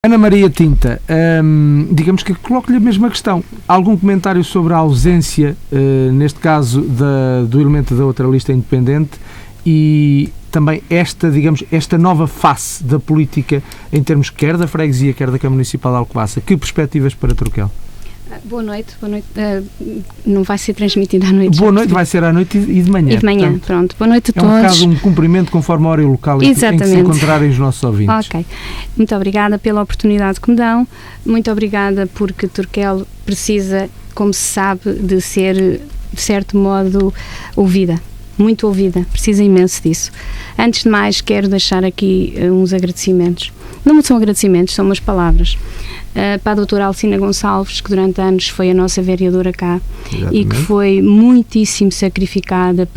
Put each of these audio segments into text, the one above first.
Ana Maria Tinta, digamos que coloco-lhe a mesma questão. Algum comentário sobre a ausência, neste caso, do elemento da outra lista independente e também esta nova face da política em termos quer da freguesia, quer da Câmara Municipal de Alcobaça? Que perspectivas para Turquel? Boa noite. Não vai ser transmitida à noite. Boa noite, vai ser à noite e de manhã. E de manhã, portanto, pronto. Boa noite a todos. É um bocado um cumprimento conforme a hora e o local em que se encontrarem os nossos ouvintes. Ok. Muito obrigada pela oportunidade que me dão. Muito obrigada porque Turquel precisa, como se sabe, de ser, de certo modo, ouvida. Muito ouvida. Precisa imenso disso. Antes de mais, quero deixar aqui uns agradecimentos. Não são agradecimentos, são umas palavras. Para a doutora Alcina Gonçalves, que durante anos foi a nossa vereadora cá. Exatamente. E que foi muitíssimo sacrificada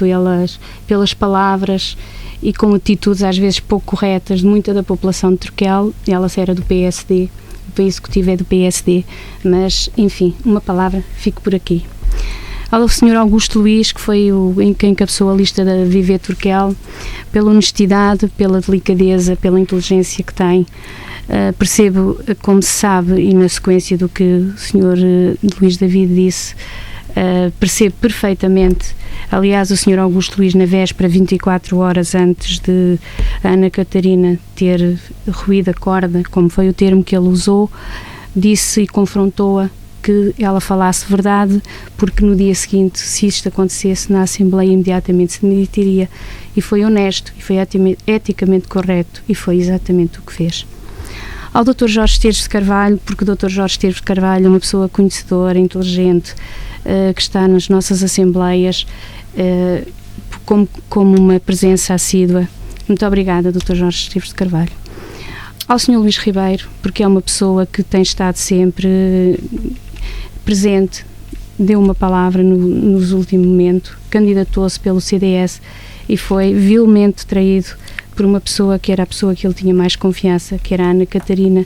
pelas palavras e com atitudes às vezes pouco corretas de muita da população de Turquel. Ela era do PSD, o executivo é do PSD, mas enfim, uma palavra, fico por aqui. Ao Sr. Augusto Luís, que foi quem encabeçou a lista da Viver Turquel, pela honestidade, pela delicadeza, pela inteligência que tem. Percebo, como se sabe, e na sequência do que o Sr. Luís David disse, percebo perfeitamente. Aliás, o Sr. Augusto Luís, na véspera, 24 horas antes de Ana Catarina ter ruído a corda, como foi o termo que ele usou, disse e confrontou-a que ela falasse verdade, porque no dia seguinte, se isto acontecesse na Assembleia, imediatamente se demitiria. E foi honesto, e foi eticamente correto, e foi exatamente o que fez. Ao Dr. Jorge Esteves de Carvalho, porque o Dr. Jorge Esteves de Carvalho é uma pessoa conhecedora, inteligente, que está nas nossas assembleias como uma presença assídua. Muito obrigada, Dr. Jorge Esteves de Carvalho. Ao Sr. Luís Ribeiro, porque é uma pessoa que tem estado sempre presente, deu uma palavra nos últimos momentos, candidatou-se pelo CDS e foi vilmente traído por uma pessoa que era a pessoa que ele tinha mais confiança, que era a Ana Catarina.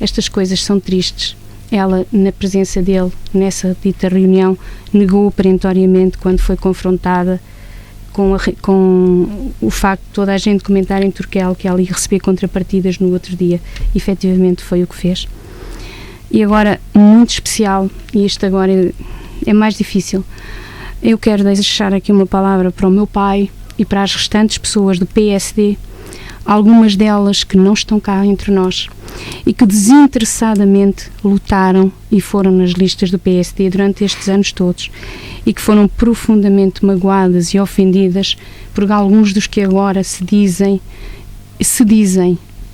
Estas coisas são tristes. Ela, na presença dele, nessa dita reunião, negou perentoriamente quando foi confrontada com o facto de toda a gente comentar em Turquel que ela ia receber contrapartidas no outro dia. Efetivamente foi o que fez. E agora, muito especial, e isto agora é mais difícil, eu quero deixar aqui uma palavra para o meu pai e para as restantes pessoas do PSD, algumas delas que não estão cá entre nós e que desinteressadamente lutaram e foram nas listas do PSD durante estes anos todos e que foram profundamente magoadas e ofendidas por alguns dos que agora se dizem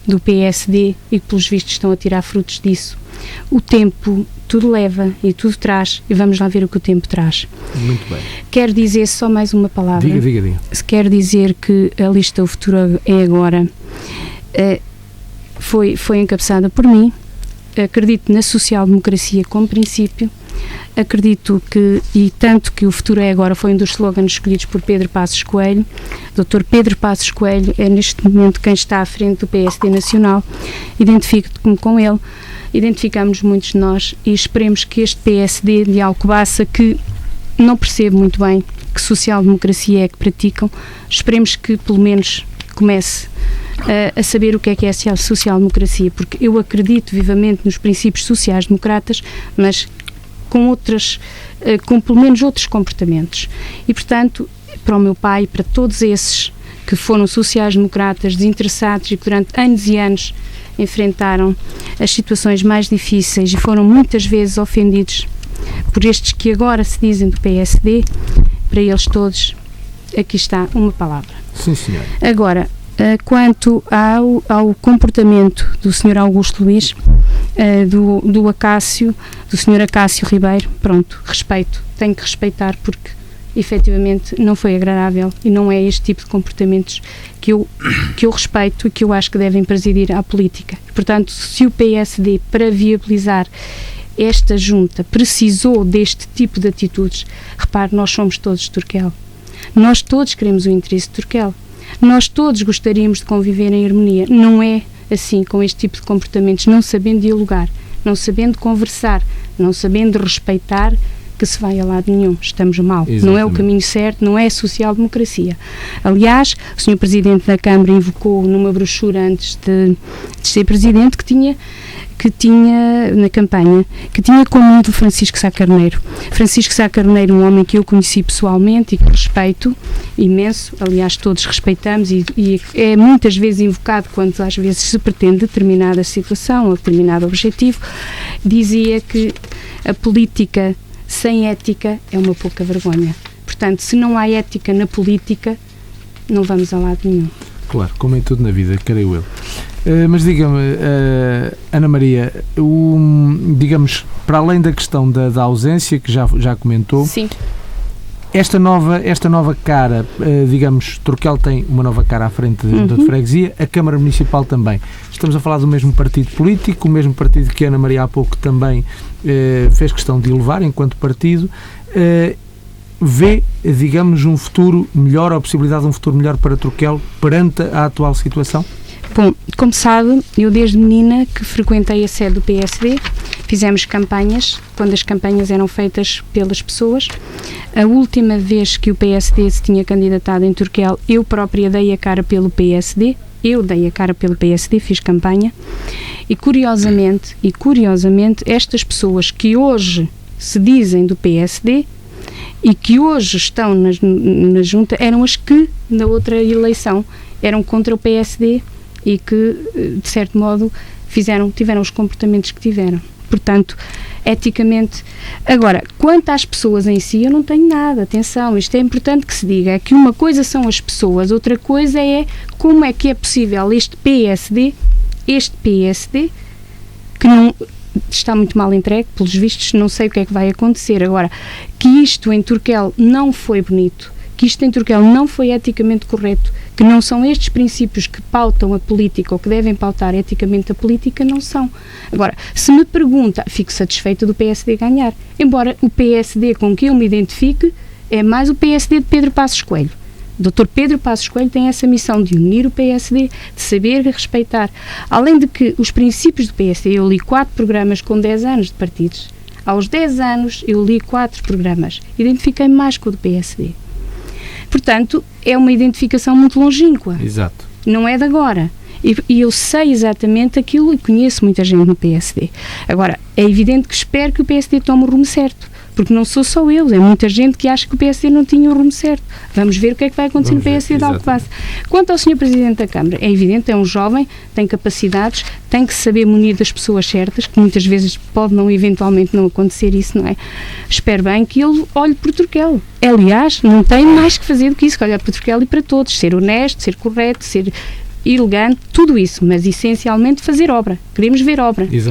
do PSD e que pelos vistos estão a tirar frutos disso. O tempo tudo leva e tudo traz, e vamos lá ver o que o tempo traz. Muito bem. Quero dizer só mais uma palavra. Diga. Quero dizer que a lista O Futuro é Agora foi encabeçada por mim. Acredito na social-democracia como princípio. Acredito e tanto que O Futuro é Agora foi um dos slogans escolhidos por Pedro Passos Coelho. Dr. Pedro Passos Coelho é neste momento quem está à frente do PSD Nacional. Identifico-me com ele. Identificamos muitos de nós e esperemos que este PSD de Alcobaça, que não percebe muito bem que social-democracia é que praticam, esperemos que pelo menos comece a saber o que é a social-democracia, porque eu acredito vivamente nos princípios sociais-democratas, mas com pelo menos outros comportamentos. E, portanto, para o meu pai, para todos esses que foram sociais-democratas, desinteressados e que durante anos e anos enfrentaram as situações mais difíceis e foram muitas vezes ofendidos por estes que agora se dizem do PSD, para eles todos, aqui está uma palavra. Sim, senhora. Agora, quanto ao comportamento do Sr. Augusto Luís, do Sr. Acácio Ribeiro, pronto, respeito, tenho que respeitar porque efetivamente não foi agradável e não é este tipo de comportamentos que eu respeito e que eu acho que devem presidir à política. Portanto, se o PSD, para viabilizar esta junta, precisou deste tipo de atitudes, repare, nós somos todos de Turquel. Nós todos queremos o interesse de Turquel. Nós todos gostaríamos de conviver em harmonia. Não é assim, com este tipo de comportamentos, não sabendo dialogar, não sabendo conversar, não sabendo respeitar que se vai a lado nenhum. Estamos mal. Exatamente. Não é o caminho certo, não é a social-democracia. Aliás, o Sr. Presidente da Câmara invocou numa brochura antes de ser Presidente que tinha na campanha, que tinha como ídolo Francisco Sá Carneiro. Francisco Sá Carneiro, um homem que eu conheci pessoalmente e que respeito imenso, aliás todos respeitamos e é muitas vezes invocado quando às vezes se pretende determinada situação ou determinado objetivo, dizia que a política sem ética é uma pouca vergonha. Portanto, se não há ética na política, não vamos a lado nenhum. Claro, como em tudo na vida, creio eu. Mas diga-me, Ana Maria, digamos, para além da questão da ausência, que já comentou, sim, esta nova cara, digamos, Turquel tem uma nova cara à frente da freguesia, a Câmara Municipal também. Estamos a falar do mesmo partido político, o mesmo partido que a Ana Maria há pouco também fez questão de elevar enquanto partido. Vê, digamos, um futuro melhor, ou a possibilidade de um futuro melhor para Turquel perante a atual situação? Bom, como sabe, eu desde menina que frequentei a sede do PSD, fizemos campanhas, quando as campanhas eram feitas pelas pessoas. A última vez que o PSD se tinha candidatado em Turquel, eu própria dei a cara pelo PSD, fiz campanha, e curiosamente, estas pessoas que hoje se dizem do PSD e que hoje estão na junta, eram as que, na outra eleição, eram contra o PSD e que, de certo modo, tiveram os comportamentos que tiveram. Portanto, eticamente... Agora, quanto às pessoas em si, eu não tenho nada. Atenção, isto é importante que se diga. É que uma coisa são as pessoas, outra coisa é como é que é possível este PSD, que não... está muito mal entregue, pelos vistos, não sei o que é que vai acontecer. Agora, que isto em Turquel não foi bonito, que isto em Turquel não foi eticamente correto, que não são estes princípios que pautam a política ou que devem pautar eticamente a política, não são. Agora, se me pergunta, fico satisfeita do PSD ganhar, embora o PSD com que eu me identifique é mais o PSD de Pedro Passos Coelho. O Dr. Pedro Passos Coelho tem essa missão de unir o PSD, de saber respeitar. Além de que os princípios do PSD, eu li 4 programas com 10 anos de partidos. Aos 10 anos eu li 4 programas. Identifiquei-me mais com o do PSD. Portanto, é uma identificação muito longínqua. Exato. Não é de agora. E eu sei exatamente aquilo e conheço muita gente no PSD. Agora, é evidente que espero que o PSD tome o rumo certo. Porque não sou só eu, é muita gente que acha que o PSD não tinha o rumo certo. Vamos ver o que é que vai acontecer no PSD de Alcobaça. Quanto ao Sr. Presidente da Câmara, é evidente, é um jovem, tem capacidades, tem que saber munir das pessoas certas, que muitas vezes pode eventualmente não acontecer isso, não é? Espero bem que ele olhe por Turquel. Aliás, não tem mais que fazer do que isso, que olhar por Turquel e para todos. Ser honesto, ser correto, ser elegante, tudo isso, mas essencialmente fazer obra. Queremos ver obra. Exato.